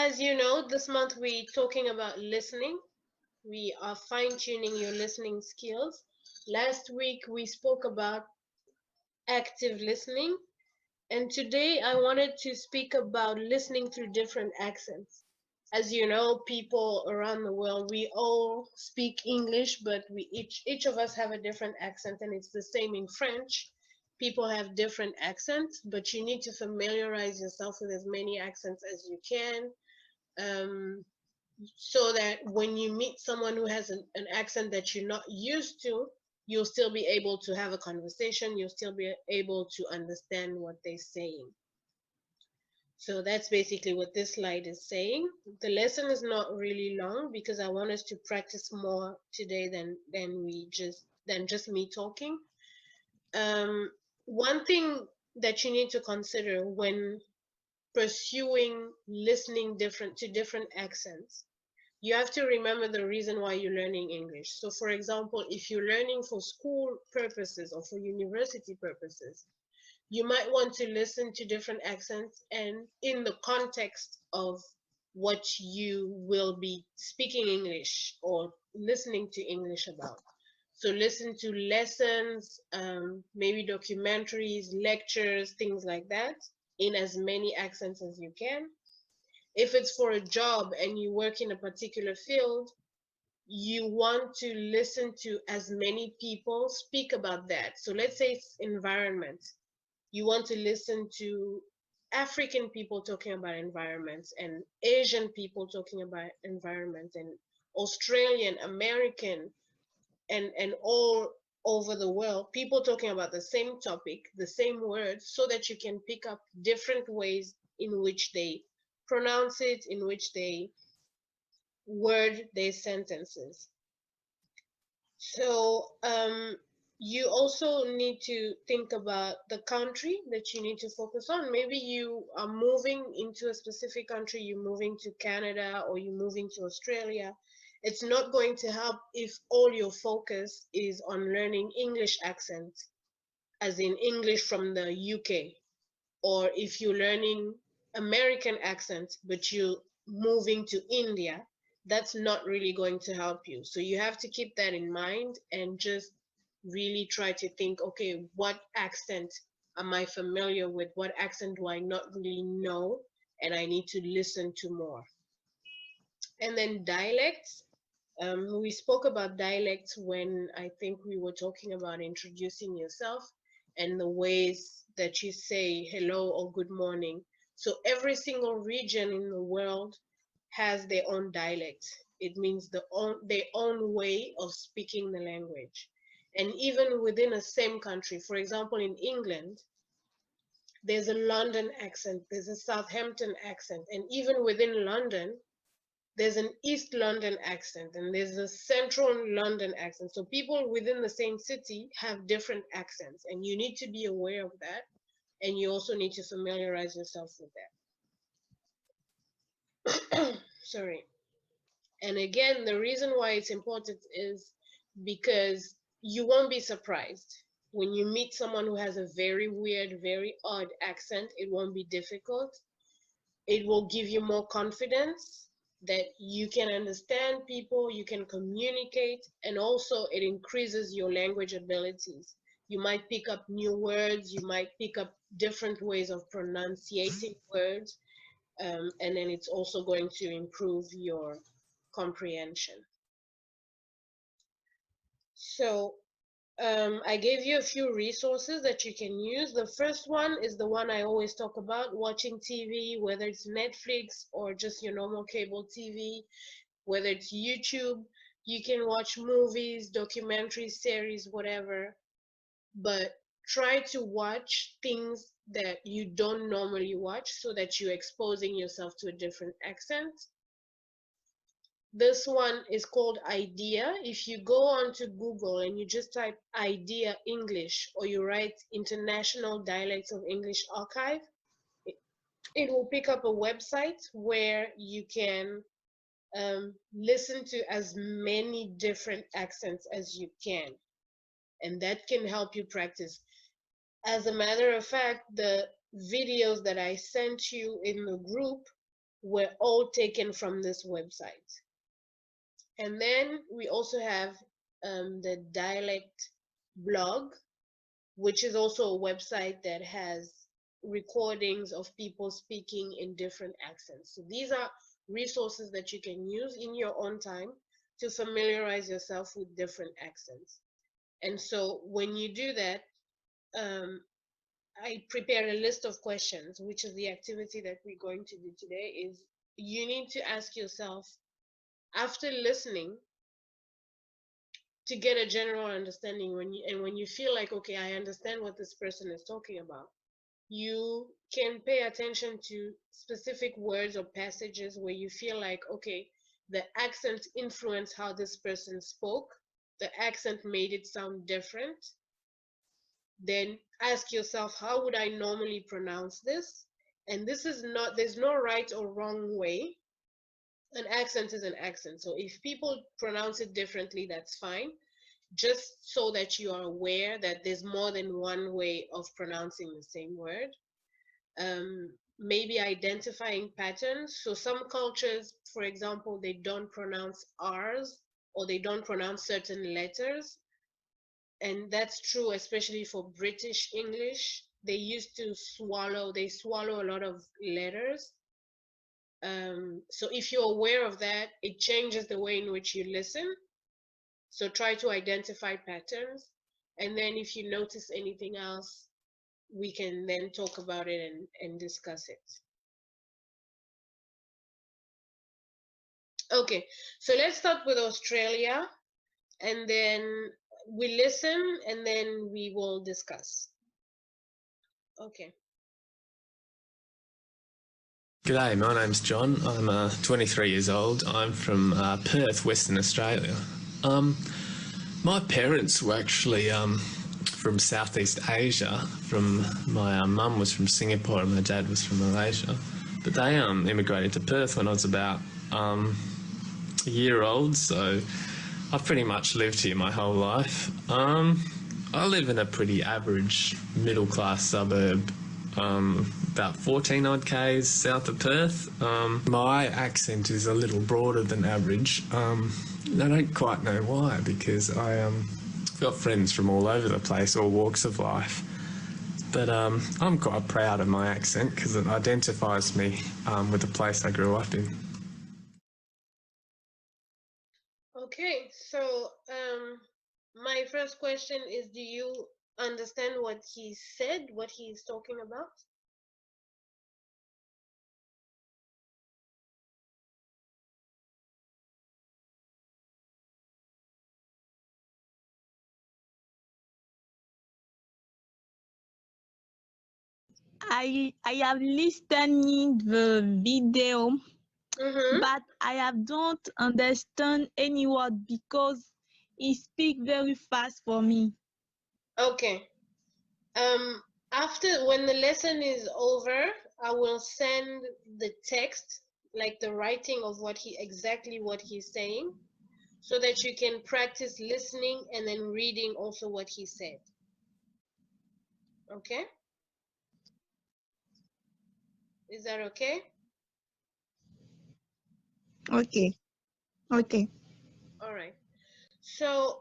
As you know, this month we're talking about listening. We are fine-tuning your listening skills. Last week we spoke about active listening, and today I wanted to speak about listening through different accents. As you know, people around the world, we all speak English, but we each of us have a different accent, and it's the same in French. People have different accents, but you need to familiarize yourself with as many accents as you can. Um, so that when you meet someone who has an accent that you're not used to, you'll still be able to have a conversation, you'll still be able to understand what they're saying. So that's basically what this slide is saying. The lesson is not really long because I want us to practice more today than just me talking. Um, One thing that you need to consider when pursuing listening different to different accents, you have to remember the reason why you're learning English. So, for example, if you're learning for school purposes or for university purposes, you might want to listen to different accents and in the context of what you will be speaking English or listening to English about. So, listen to lessons, maybe documentaries, lectures, things like that, in as many accents as you can. If it's for a job and you work in a particular field, you want to listen to as many people speak about that. So let's say it's environment. You want to listen to African people talking about environments and Asian people talking about environment and Australian, American, and all over the world, people talking about the same topic, the same words, so that you can pick up different ways in which they pronounce it, in which they word their sentences. So you also need to think about the country that you need to focus on. Maybe you are moving into a specific country, you're moving to Canada or you're moving to Australia. It's not going to help if all your focus is on learning English accent, as in English from the UK, or if you're learning American accent, but you're moving to India, that's not really going to help you. So you have to keep that in mind and just really try to think, okay, what accent am I familiar with? What accent do I not really know? And I need to listen to more. And then dialects. We spoke about dialects when I think we were talking about introducing yourself and the ways that you say hello or good morning. So every single region in the world has their own dialect. It means their own way of speaking the language. And even within a same country, for example, in England, there's a London accent, there's a Southampton accent, and even within London, there's an East London accent and there's a Central London accent. So people within the same city have different accents, and you need to be aware of that. And you also need to familiarize yourself with that. Sorry. And again, the reason why it's important is because you won't be surprised. When you meet someone who has a very weird, very odd accent, it won't be difficult. It will give you more confidence that you can understand people, you can communicate, and also it increases your language abilities. You might pick up new words, you might pick up different ways of pronunciating words, and then it's also going to improve your comprehension. So I gave you a few resources that you can use. The first one is the one I always talk about, watching TV, whether it's Netflix or just your normal cable TV, whether it's YouTube. You can watch movies, documentaries, series, whatever, but try to watch things that you don't normally watch so that you're exposing yourself to a different accent. This one is called IDEA. If you go onto Google and you just type IDEA English or you write International Dialects of English Archive, it, it will pick up a website where you can listen to as many different accents as you can. And that can help you practice. As a matter of fact, the videos that I sent you in the group were all taken from this website. And then we also have the dialect blog, which is also a website that has recordings of people speaking in different accents. So these are resources that you can use in your own time to familiarize yourself with different accents. And so when you do that, I prepared a list of questions, which is the activity that we're going to do today. Is you need to ask yourself, after listening, to get a general understanding, when you feel like, okay, I understand what this person is talking about, you can pay attention to specific words or passages where you feel like, okay, the accent influenced how this person spoke, the accent made it sound different. Then ask yourself, how would I normally pronounce this? And this is not, there's no right or wrong way. An accent is an accent. So if people pronounce it differently, that's fine. Just so that you are aware that there's more than one way of pronouncing the same word. Maybe identifying patterns. So some cultures, for example, they don't pronounce R's, or they don't pronounce certain letters. And that's true, especially for British English. They used to swallow a lot of letters. So if you're aware of that, it changes the way in which you listen. So try to identify patterns. And then if you notice anything else, we can then talk about it and discuss it. Okay, so let's start with Australia, and then we listen, and then we will discuss. Okay. G'day, my name's John. I'm 23 years old. I'm from Perth, Western Australia. My parents were actually from Southeast Asia. My mum was from Singapore and my dad was from Malaysia. But they immigrated to Perth when I was about a year old, so I've pretty much lived here my whole life. I live in a pretty average middle-class suburb, about 14 odd k's south of Perth. My accent is a little broader than average. I don't quite know why, because I've got friends from all over the place, all walks of life. But I'm quite proud of my accent because it identifies me with the place I grew up in. Okay, so my first question is, do you understand what he said, what he's talking about? I have listening the video, but I don't understand any word because he speak very fast for me. Okay. After, when the lesson is over, I will send the text, like the writing of exactly what he's saying, so that you can practice listening and then reading also what he said. Okay? Is that okay? Okay. Okay. All right. So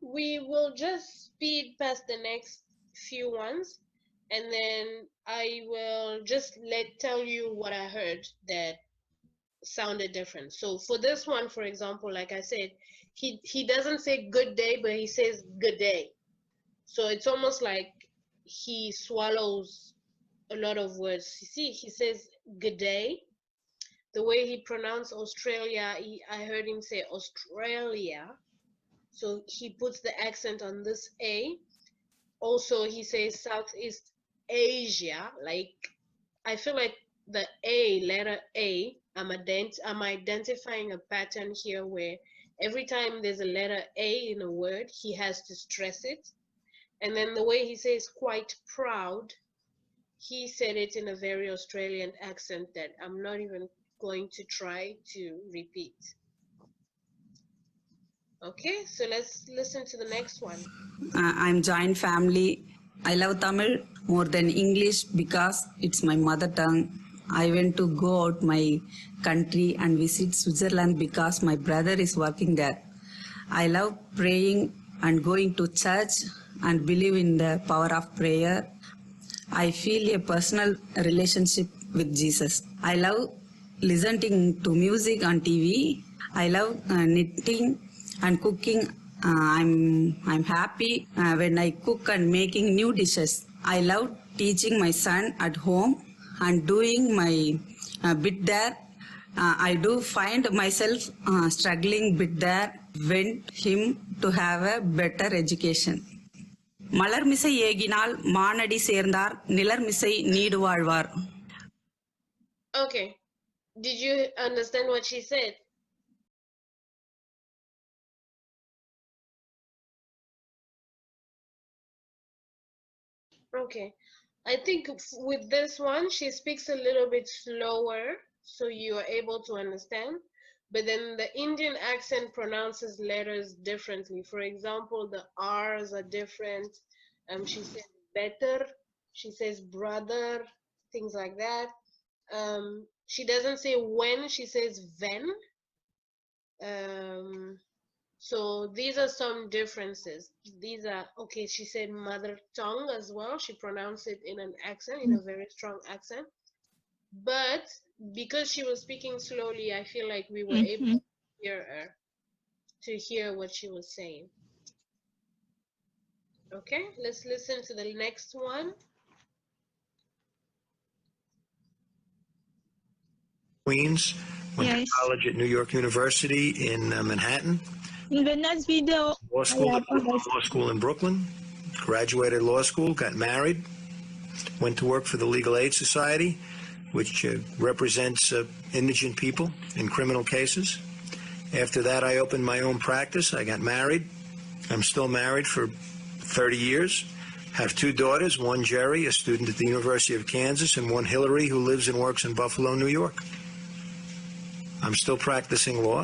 we will just speed past the next few ones, and then I will just tell you what I heard that sounded different. So for this one, for example, like I said, he doesn't say good day, but he says good day. So it's almost like he swallows a lot of words. You see, he says good day. The way he pronounced Australia, I heard him say Australia. So he puts the accent on this A. Also, he says Southeast Asia. Like, I feel like the A, letter A, I'm identifying a pattern here where every time there's a letter A in a word, he has to stress it. And then the way he says quite proud, he said it in a very Australian accent that I'm not even going to try to repeat. Okay, so let's listen to the next one. I'm joint family. I love Tamil more than English because it's my mother tongue. I went to go out my country and visit Switzerland because my brother is working there. I love praying and going to church and believe in the power of prayer. I feel a personal relationship with Jesus. I love listening to music on TV. I love knitting and cooking. I'm happy when I cook and making new dishes. I love teaching my son at home and doing my bit there. I do find myself struggling bit there. Want him to have a better education. மலர்மிசை ஏகினால் மானடி சேர்ந்தார் நிலர்மிசை need வாழ்வார். Okay. Did you understand what she said? Okay. I think with this one, she speaks a little bit slower, so you are able to understand. But then the Indian accent pronounces letters differently. For example, the R's are different. She says better, she says brother, things like that. She doesn't say when, she says when. So these are some differences. These are, okay, she said mother tongue as well. She pronounced it in an accent, in a very strong accent. But because she was speaking slowly, I feel like we were able to hear her, to hear what she was saying. Okay, let's listen to the next one. Queens, went to college at New York University in Manhattan. In the next video, Law school in Brooklyn. Graduated law school, got married, went to work for the Legal Aid Society, which represents indigent people in criminal cases. After that, I opened my own practice. I got married. I'm still married for 30 years. Have two daughters, one Jerry, a student at the University of Kansas, and one Hillary, who lives and works in Buffalo, New York. I'm still practicing law.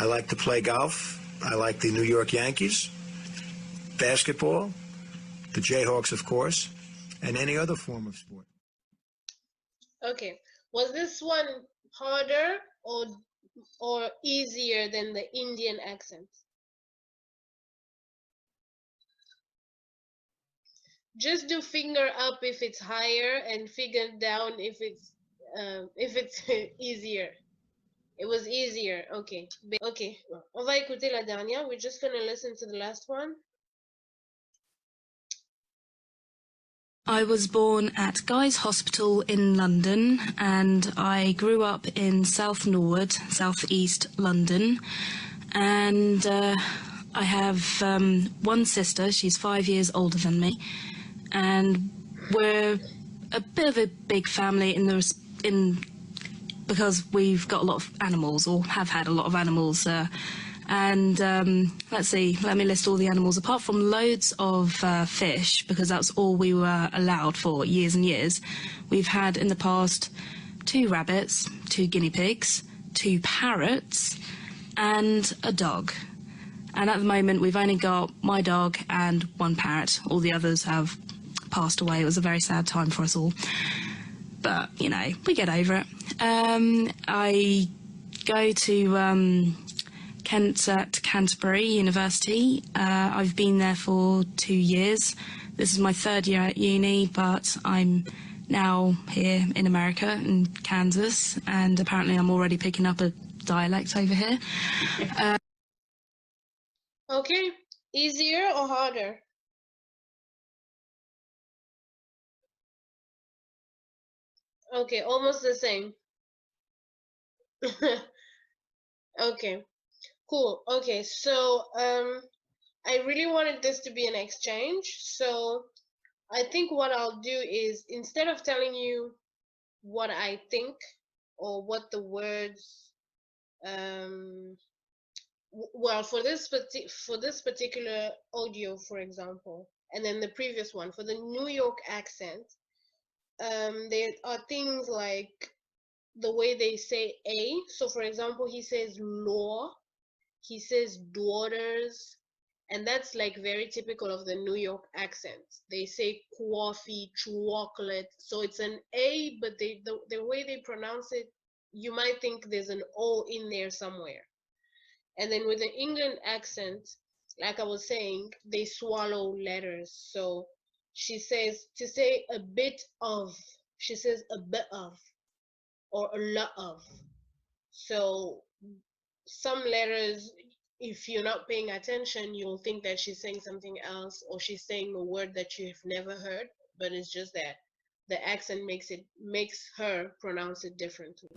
I like to play golf. I like the New York Yankees, basketball, the Jayhawks, of course, and any other form of sport. Okay, was this one harder or easier than the Indian accent? Just do finger up if it's higher and finger down if it's easier. It was easier. Okay. Okay. On va écouter la dernière. We're just going to listen to the last one. I was born at Guy's Hospital in London, and I grew up in South Norwood, South East London. And I have one sister. She's 5 years older than me. And we're a bit of a big family because we've got a lot of animals, or have had a lot of animals. Let's see, let me list all the animals. Apart from loads of fish, because that's all we were allowed for years and years, we've had in the past 2 rabbits, 2 guinea pigs, 2 parrots, and a dog. And at the moment, we've only got my dog and 1 parrot. All the others have passed away. It was a very sad time for us all. But, you know, we get over it. I go to Canterbury University. I've been there for 2 years. This is my 3rd year at uni, but I'm now here in America, in Kansas, and apparently I'm already picking up a dialect over here. Okay, easier or harder? Okay, almost the same. Okay, cool. Okay, so I really wanted this to be an exchange, so I think what I'll do is, instead of telling you what I think or what the words, well, for this particular audio, for example, and then the previous one for the New York accent, there are things like the way they say a. So for example, he says law, he says daughters, And that's like very typical of the New York accent. They say coffee, chocolate. So it's an A, but the way they pronounce it, you might think there's an O in there somewhere. And then with the England accent, like I was saying, they swallow letters. So she says, to say a bit of, she says a bit of, or a lot of. So some letters, if you're not paying attention, you'll think that she's saying something else, or she's saying a word that you've never heard, but it's just that the accent makes her pronounce it differently.